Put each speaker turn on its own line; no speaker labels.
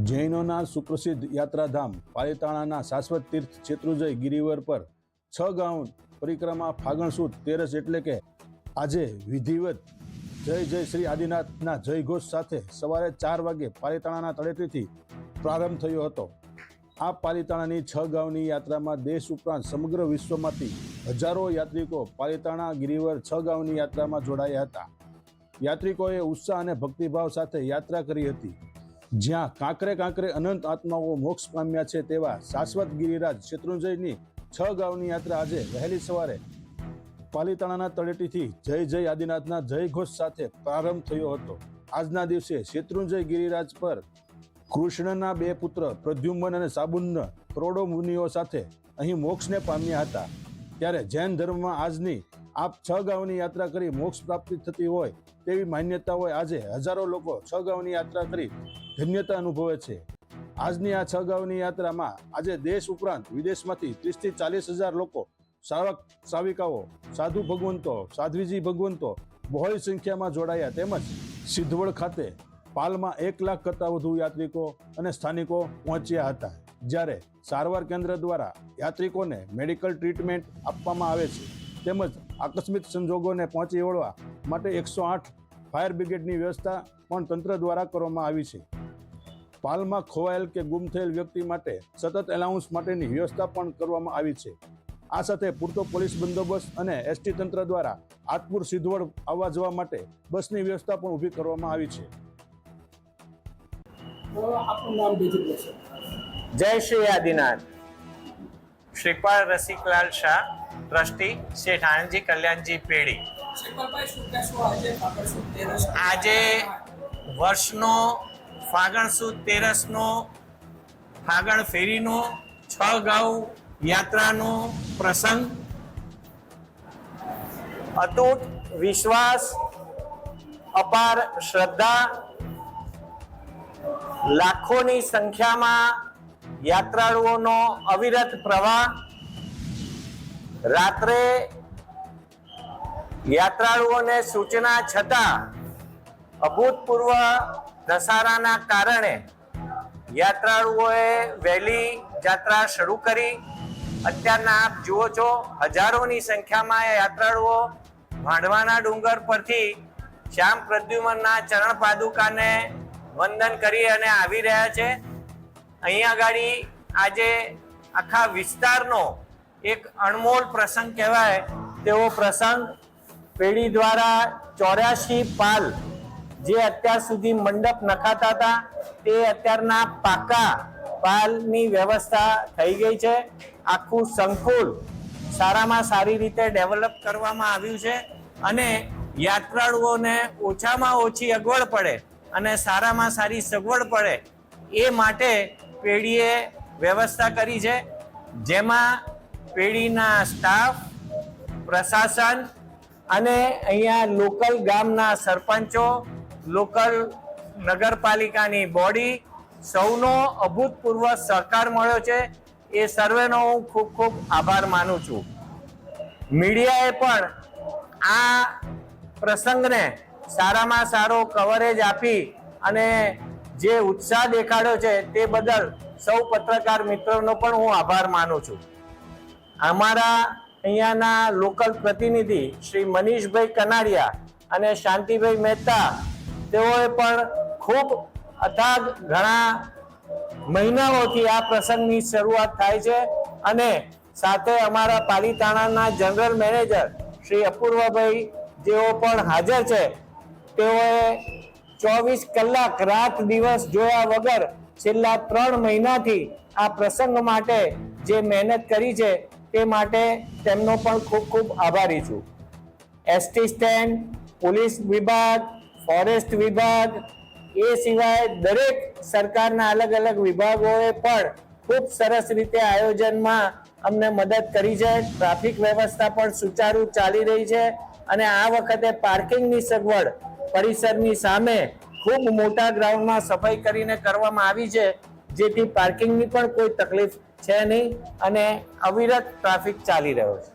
જૈનોના સુપ્રસિદ્ધ યાત્રાધામ પાલિતાણાના શાશ્વત તીર્થ શેત્રુંજય ગિરિવર પર 6 ગાઉ પરિક્રમા ફાગણ સુદ 13 એટલે કે આજે વિધિવત જય જય શ્રી આદિનાથના જયઘોષ સાથે સવારે 4 વાગે પાલિતાણાના તળેટીથી પ્રારંભ થયો હતો। આ પાલિતાણાની 6 ગાઉની યાત્રામાં દેશ ઉપરાંત સમગ્ર વિશ્વમાંથી હજારો યાત્રિકો પાલિતાણા ગિરિવર 6 ગાઉની યાત્રામાં જોડાયા હતા। યાત્રિકોએ ઉત્સાહ અને ભક્તિભાવ સાથે યાત્રા કરી હતી, જ્યાં કાંકરે કાંકરે અનંત આત્માઓ મોક્ષ પામ્યા છે તેવા શાશ્વત ગિરિરાજ શેત્રુંજયની 6 ગાઉની યાત્રા આજે વહેલી સવારે પાલિતાણાના તળેટીથી જય જય આદિનાથના જયઘોષ સાથે પ્રારંભ થયો હતો। આજના દિવસે શેત્રુંજય ગિરિરાજ પર કૃષ્ણના 2 પુત્ર પ્રદ્યુમ્ન અને સાબુન્ન કરોડો મુનિઓ સાથે અહીં મોક્ષને પામ્યા હતા। ત્યારે જૈન ધર્મમાં આજની આ 6 ગાઉની યાત્રા કરી મોક્ષ પ્રાપ્તિ થતી હોય તેવી માન્યતા હોય આજે હજારો લોકો 6 ગાઉની યાત્રા કરી ધન્યતા અનુભવે છે। આજની આ 6 ગાઉની યાત્રામાં આજે દેશ ઉપરાંત વિદેશમાંથી 30 થી 40 હજાર લોકો, શ્રાવક શ્રાવિકાઓ, સાધુ ભગવંતો, સાધ્વીજી ભગવંતો બહોળી સંખ્યામાં જોડાયા। તેમજ સિદ્ધવડ ખાતે પાલમાં 1 લાખ કરતાં વધુ યાત્રિકો અને સ્થાનિકો પહોંચ્યા હતા। જ્યારે સારવાર કેન્દ્ર દ્વારા યાત્રિકોને મેડિકલ ટ્રીટમેન્ટ આપવામાં આવે છે, તેમજ આકસ્મિક સંજોગોને પહોંચી વળવા માટે 108 ફાયર બ્રિગેડની વ્યવસ્થા પણ તંત્ર દ્વારા કરવામાં આવી છે। પાલમાં ખોવાયેલ કે ગુમ થયેલ વ્યક્તિ માટે સતત એલાઉન્સ માટેની વ્યવસ્થા પણ કરવામાં આવી છે। આ સાથે પૂરતો પોલીસ બંદોબસ્ત અને એસટી તંત્ર દ્વારા આતપુર સિદ્ધવડ આવવા જવા માટે બસની વ્યવસ્થા પણ ઊભી કરવામાં આવી છે।
जय श्री आदिनाथ। श्रीपाल रसिकलाल शाह, ट्रस्टी श्री आनंदजी कल्याणजी पेड़ी। આજે વર્ષનો ફાગણ સુદ 13નો ફાગણ ફેરીનો 6 ગાઉ યાત્રાનો પ્રસંગ અતૂટ વિશ્વાસ, અપાર શ્રદ્ધા, લાખોની સંખ્યામાં યાત્રાળુઓનો અવિરત પ્રવાહ, રાત્રે યાત્રાળુઓને સૂચના છતાં અભૂતપૂર્વ ધસારાના કારણે યાત્રાળુઓએ વહેલી યાત્રા શરૂ કરી। અત્યારના આપ જુઓ છો, હજારોની સંખ્યામાં યાત્રાળુઓ ભાંડવાના ડુંગર પરથી શ્યામ પ્રદ્યુમનના ચરણ પાદુકાને વંદન કરી અને આવી રહ્યા છે। અહીંયા ગાડી આજે આખા વિસ્તારનો એક અણમોલ પ્રસંગ કહેવાય તેવો પ્રસંગ પેઢી દ્વારા 84 પાલ જે અત્યાર સુધી મંડપ નખાતા હતા તે અત્યારના પાકા પાલની વ્યવસ્થા થઈ ગઈ છે। આખું સંકુલ સારામાં સારી રીતે ડેવલપ કરવામાં આવ્યું છે અને યાત્રાળુઓને ઓછામાં ઓછી અગવડ પડે અને સારામાં સારી સગવડ પડે એ માટે પેઢીએ વ્યવસ્થા કરી છે, જેમાં પેઢીના સ્ટાફ, પ્રશાસન અને અહીંયા લોકલ ગામના સરપંચો, લોકલ નગરપાલિકાની બોડી સૌનો અભૂતપૂર્વ સહકાર મળ્યો છે। એ સર્વેનો હું ખૂબ ખૂબ આભાર માનું છું। મીડિયાએ પણ આ પ્રસંગને સારામાં સારો કવરેજ આપી અને જે ઉત્સાહ દેખાડ્યો છે તે બદલ સૌ પત્રકાર મિત્રોનો પણ હું આભાર માનું છું। અમારા અહીંયાના લોકલ પ્રતિનિધિ શ્રી મનીષભાઈ કનાડિયા અને શાંતિભાઈ મહેતા તેઓએ પણ ખૂબ અથાગ ઘણા મહિનાઓથી આ પ્રસંગની શરૂઆત થાય છે અને સાથે અમારા પાલિતાણાના જનરલ મેનેજર શ્રી અપૂર્વભાઈ જેઓ પણ હાજર છે। તેઓએ 24 કલાક રાત દિવસ જોયા વગર છેલ્લા 3 મહિનાથી આ પ્રસંગ માટે જે મહેનત કરી છે તે માટે તેમનો પણ ખૂબ ખૂબ આભારી છું। એસટી સ્ટેન્ડ, પોલીસ વિભાગ, ફોરેસ્ટ વિભાગ, એ સિવાય દરેક સરકારના અલગ અલગ વિભાગોએ પણ ખૂબ સરસ રીતે આયોજનમાં અમને મદદ કરી છે। ટ્રાફિક વ્યવસ્થા પણ સુચારુ ચાલી રહી છે અને આ વખતે પાર્કિંગની સગવડ પરિસરની સામે ખૂબ મોટા ગ્રાઉન્ડમાં સફાઈ કરીને કરવામાં આવી છે, જેથી પાર્કિંગની પણ કોઈ તકલીફ છે નહીં અને અવિરત ટ્રાફિક ચાલી રહ્યો છે।